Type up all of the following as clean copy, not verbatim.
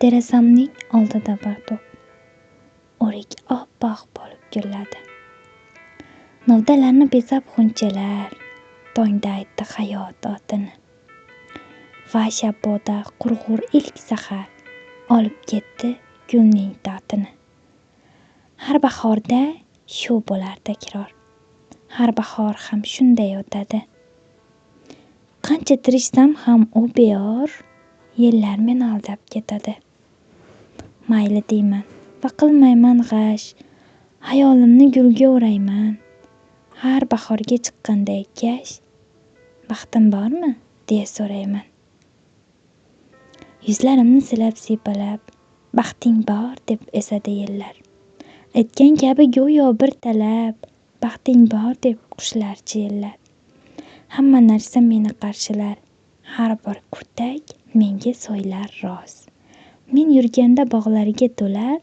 Derazamning oldida bir to'p o'rik oppoq bo'lib gulladi. Novdalarni bezab g'unchalar, tongda aytdi hayot otini. Va shabboda qurg'ur ilk sahar olib ketdi gulning ta'tini. Har bahorda shu bo'lar takror, har bahor ham shunday o'tadi. Qancha tirishsam ham u beyor, yillar meni aldab ketadi. Mayli deyman va qilmayman g'ash, xayolimni gulga o'rayman. Har bahorga chiqqanday kash, baxtim bormi deya so'rayman. Yuzlarimni silab siypalab, baxting bor deb esadi yillar. Aytgan kabi go'yo bir talab, baxting bor deb qushlar chiyillar. Hamma narsa meni qarshilar, har bir kurtak menga so'ylar roz. Men yurganda bog'lariga to'lar,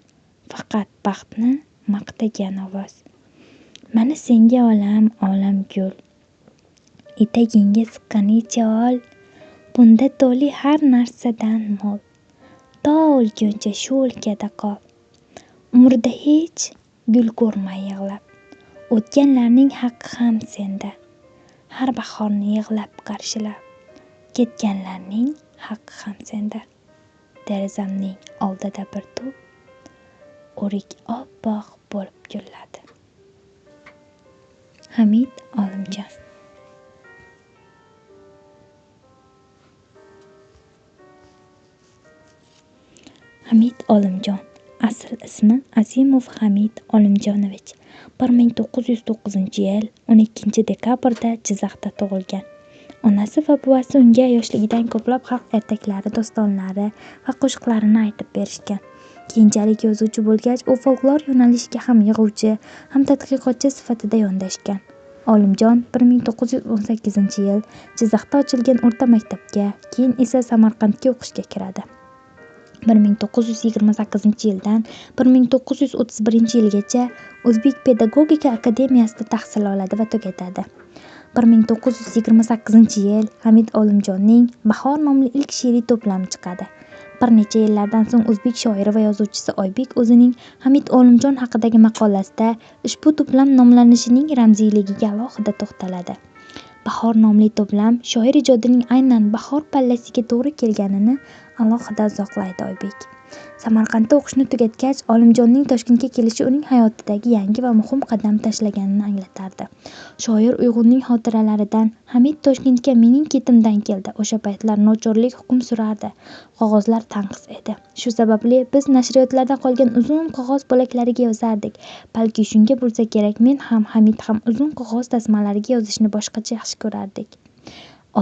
faqat baxtni maqtagan ovoz. Mana senga olam, olam gul, etagingga siqqanicha ol, bunda to'li har narsadan mo'l. To o'lguncha shu o'lkada qol, umrda hech gul ko'rmay yig'lab. O'tganlarning haqqi ham senda, har bahorni yig'lab qarshilab. Ketganlarning haqqi ham senda. Derazamning oldida bir to'p o'rik oppoq bo'lib gulladi. Hamid Olimjon. Hamid Olimjon. Asl ismi Azimov Hamid Olimjonovich. 1909-yil 12-dekabrda Jizzaxda tug'ilgan. Onasi va buvasi unga yoshligidan ko'plab xalq ertaklari, dostonlari va qo'shiqlarini aytib berishgan. Keyinchalik yozuvchi bo'lgach, u folklor yo'nalishiga ham yig'uvchi, ham tadqiqotchi sifatida yondashgan. Olimjon 1918-yil Jizzaxda ochilgan o'rta maktabga, keyin esa Samarqandga o'qishga kiradi. 1928-yildan 1931-yilgacha O'zbek pedagogika akademiyasida tahsil oladi va tugatadi. 1928-yil Hamid Olimjonning Bahor nomli ilk she'riy to'plami chiqadi. Bir necha yillardan so'ng o'zbek shoiri va yozuvchisi Oybek o'zining Hamid Olimjon haqidagi maqolasida ushbu to'plam nomlanishining ramziyligiga alohida to'xtaladi. Bahor nomli to'plam shoir ijodining aynan bahor pallasiga to'g'ri kelganini alohida izohlaydi Oybek. Samarqandda o'qishni tugatgach, Olimjonning Toshkentga kelishi uning hayotidagi yangi va muhim qadam tashlaganini anglatardi. Shoir Uyg'unning xotiralaridan Hamid Toshkentga mening ketimdan keldi. O'sha paytlar nochorlik hukm surardi. Qog'ozlar tanqis edi. Shu sababli biz nashriyotlarda qolgan uzun qog'oz bo'laklariga yozardik. Balki shunga bo'lsa kerak, men ham Hamid ham uzun qog'oz tasmalariga yozishni boshqacha yaxshi ko'rardik.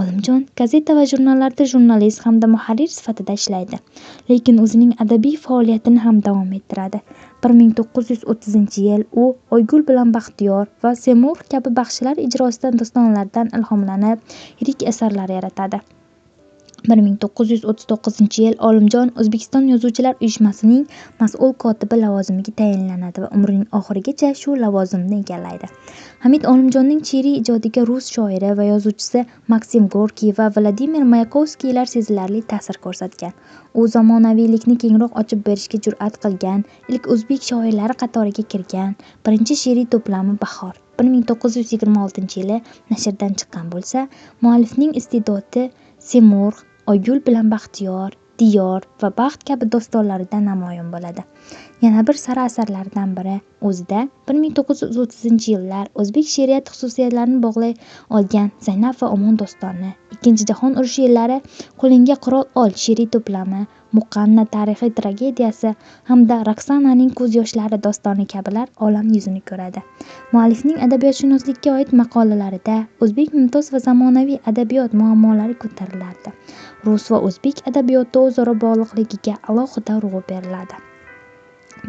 Olimjon gazeta va jurnallarda jurnalist hamda muharrir sifatida ishlaydi, lekin o'zining adabiy faoliyatini ham davom ettiradi. 1930-yil u Oygul bilan Baxtiyor va Semur kabi baxshilar ijrosidan dostonlardan ilhomlanib, yirik asarlar yaratadi. 1939-yil Olimjon O'zbekiston Yozuvchilar uyushmasining mas'ul kotibi lavozimiga tayinlanadi va umrining oxirigacha shu lavozimni egallaydi. Hamid Olimjonning she'riy ijodiga rus shoiri va yozuvchisi Maksim Gorkiy va Vladimir Mayakovskiylar sezilarli ta'sir ko'rsatgan. U zamonaviylikni kengroq ochib berishga jur'at qilgan, ilk o'zbek shoirlari qatoriga kirgan. Birinchi she'riy to'plami Bahor 1926-yili nashrdan chiqqan bo'lsa, muallifning iste'dodi Semur, Oygul bilan Baxtiyor, Diyor va Baxt kabi dostonlarida namoyon bo'ladi. Yana bir sara asarlaridan biri o'zida 1930-yillar o'zbek she'riyati xususiyatlarini bog'lay olgan Zaynab va Omon dostoni, Ikkinchi jahon urushi yillari Qo'lingga qurol ol she'riy to'plami, Muqanna tarixiy tragediyasi hamda Roksananing ko'z yoshlari dostoni kabilar olam yuzini ko'radi. Muallifning adabiyotshunoslikka oid maqolalarida o'zbek mumtoz va zamonaviy adabiyot muammolari ko'tarilardi. Rus va o'zbek adabiyoti o'zaro bog'liqligiga alohida urg'u beriladi.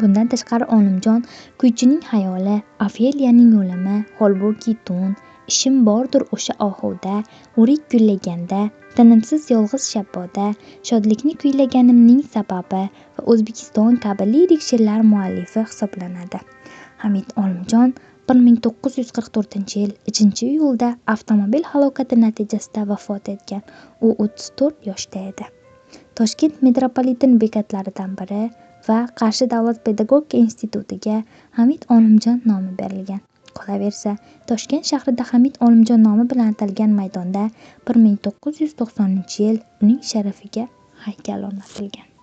Bundan tashqari Olimjon Kuychining xayoli, Ofeliyaning o'limi, Holbuki tun, Ishim bordir o'sha ohuda, O'rik gullaganda, Tinimsiz yolg'iz shabboda, Shodlikni kuylaganimning sababi va O'zbekiston kabi lirik she'rlar muallifi hisoblanadi. Hamid Olimjon 1944-yil 3-iyulda avtomobil halokati natijasida vafot etgan. U 34 yoshda edi. Toshkent metropoliten bekatlaridan biri va Qarshi davlat pedagogika institutiga Hamid Olimjon nomi berilgan. Qolaversa, Toshkent shahrida Hamid Olimjon nomi bilan atalgan maydonda 1990-yil uning sharafiga haykal o'rnatilgan.